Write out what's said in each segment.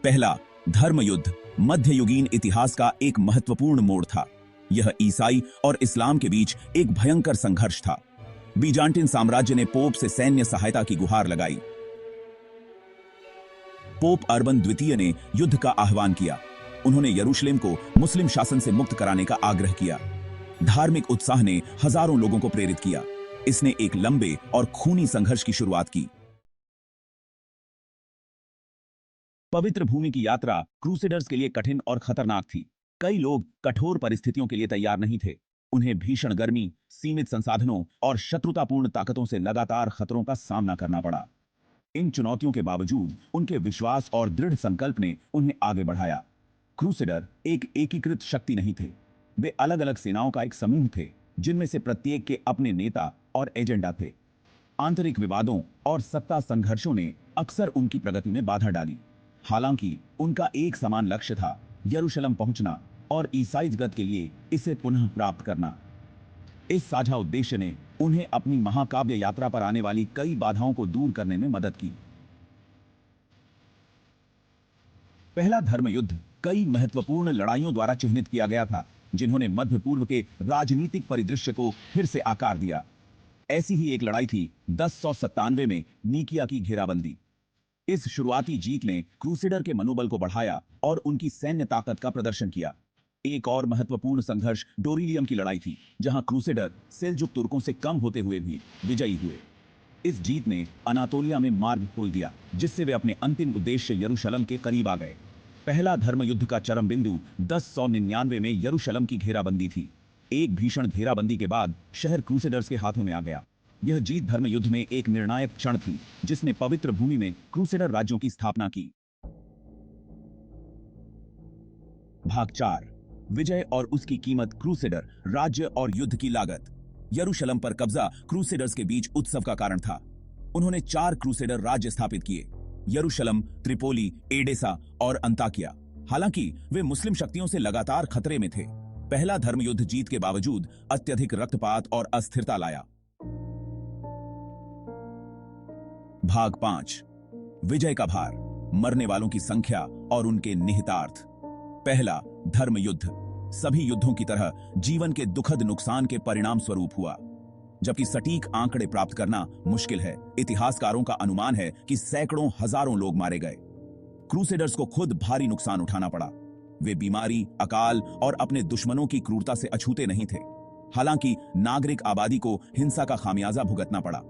पहला धर्म युद्ध मध्ययुगीन इतिहास का एक महत्वपूर्ण मोड़ था। यह ईसाई और इस्लाम के बीच एक भयंकर संघर्ष था। बीजांटिन साम्राज्य ने पोप से सैन्य सहायता की गुहार लगाई। पोप अर्बन द्वितीय ने युद्ध का आह्वान किया। उन्होंने यरूशलेम को मुस्लिम शासन से मुक्त कराने का आग्रह किया। धार्मिक उत्साह ने हजारों लोगों को प्रेरित किया। इसने एक लंबे और खूनी संघर्ष की शुरुआत की। पवित्र भूमि की यात्रा क्रूसेडर्स के लिए कठिन और खतरनाक थी। कई लोग कठोर परिस्थितियों के लिए तैयार नहीं थे। उन्हें भीषण गर्मी, सीमित संसाधनों और शत्रुतापूर्ण ताकतों से लगातार खतरों का सामना करना पड़ा। इन चुनौतियों के बावजूद उनके विश्वास और दृढ़ संकल्प ने उन्हें आगे बढ़ाया। क्रूसेडर एक एकीकृत शक्ति नहीं थे। वे अलग अलग सेनाओं का एक समूह थे, जिनमें से प्रत्येक के अपने नेता और एजेंडा थे। आंतरिक विवादों और सत्ता संघर्षों ने अक्सर उनकी प्रगति में बाधा डाली। हालांकि उनका एक समान लक्ष्य था, यरूशलेम पहुंचना और ईसाई जगत के लिए इसे पुनः प्राप्त करना। इस साझा उद्देश्य ने उन्हें अपनी महाकाव्य यात्रा पर आने वाली कई बाधाओं को दूर करने में मदद की। पहला धर्म युद्ध कई महत्वपूर्ण लड़ाइयों द्वारा चिह्नित किया गया था, जिन्होंने मध्य पूर्व के राजनीतिक परिदृश्य को फिर से आकार दिया। ऐसी ही एक लड़ाई थी 1097 में निकिया की घेराबंदी। इस शुरुआती जीत ने क्रूसेडर के मनोबल को बढ़ाया और उनकी सैन्य ताकत का प्रदर्शन किया। एक और महत्वपूर्ण संघर्ष डोरिलियम की लड़ाई थी, जहां क्रूसेडर सेल्जुक तुर्कों से कम होते हुए भी विजयी हुए। इस जीत ने अनातोलिया में मार्ग खोल दिया, जिससे वे अपने अंतिम उद्देश्य यरूशलेम के करीब आ गए। पहला धर्म युद्ध का चरम बिंदु 1099 में यरूशलेम की घेराबंदी थी। एक भीषण घेराबंदी के बाद शहर क्रूसेडर्स के हाथों में आ गया। यह जीत धर्म युद्ध में एक निर्णायक क्षण थी, जिसने पवित्र भूमि में क्रूसेडर राज्यों की स्थापना की। भाग 4, विजय और उसकी कीमत। क्रूसेडर राज्य और युद्ध की लागत। यरूशलेम पर कब्जा क्रूसेडर्स के बीच उत्सव का कारण था। उन्होंने 4 क्रूसेडर राज्य स्थापित किए: यरूशलेम, त्रिपोली, एडेसा और अंताकिया। हालांकि वे मुस्लिम शक्तियों से लगातार खतरे में थे। पहला धर्म युद्ध जीत के बावजूद अत्यधिक रक्तपात और अस्थिरता लाया। भाग 5, विजय का भार, मरने वालों की संख्या और उनके निहितार्थ। पहला धर्म युद्ध सभी युद्धों की तरह जीवन के दुखद नुकसान के परिणाम स्वरूप हुआ। जबकि सटीक आंकड़े प्राप्त करना मुश्किल है, इतिहासकारों का अनुमान है कि सैकड़ों हजारों लोग मारे गए। क्रूसेडर्स को खुद भारी नुकसान उठाना पड़ा। वे बीमारी, अकाल और अपने दुश्मनों की क्रूरता से अछूते नहीं थे। हालांकि नागरिक आबादी को हिंसा का खामियाजा भुगतना पड़ा।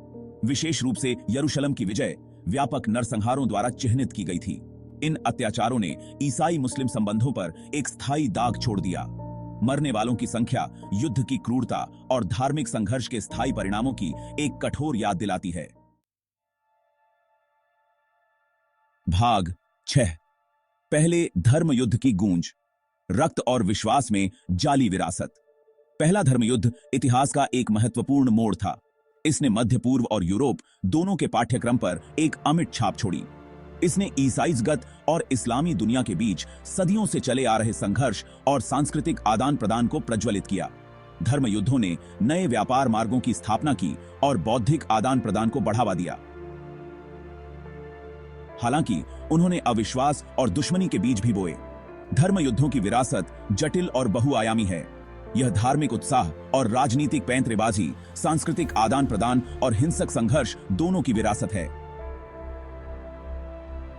विशेष रूप से यरूशलेम की विजय व्यापक नरसंहारों द्वारा चिह्नित की गई थी। इन अत्याचारों ने ईसाई मुस्लिम संबंधों पर एक स्थायी दाग छोड़ दिया। मरने वालों की संख्या युद्ध की क्रूरता और धार्मिक संघर्ष के स्थायी परिणामों की एक कठोर याद दिलाती है। भाग 6, पहले धर्म युद्ध की गूंज, रक्त और विश्वास में जाली विरासत। पहला धर्म युद्ध इतिहास का एक महत्वपूर्ण मोड़ था। इसने मध्य पूर्व और यूरोप दोनों के पाठ्यक्रम पर एक अमिट छाप छोड़ी। इसने ईसाई जगत और इस्लामी दुनिया के बीच सदियों से चले आ रहे संघर्ष और सांस्कृतिक आदान प्रदान को प्रज्वलित किया। धर्म युद्धों ने नए व्यापार मार्गों की स्थापना की और बौद्धिक आदान प्रदान को बढ़ावा दिया। हालांकि उन्होंने अविश्वास और दुश्मनी के बीज भी बोए। धर्म युद्धों की विरासत जटिल और बहुआयामी है। यह धार्मिक उत्साह और राजनीतिक पैंतरेबाजी, सांस्कृतिक आदान प्रदान और हिंसक संघर्ष दोनों की विरासत है।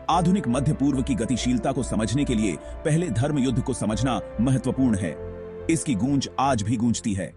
आधुनिक मध्य पूर्व की गतिशीलता को समझने के लिए पहले धर्म युद्ध को समझना महत्वपूर्ण है। इसकी गूंज आज भी गूंजती है।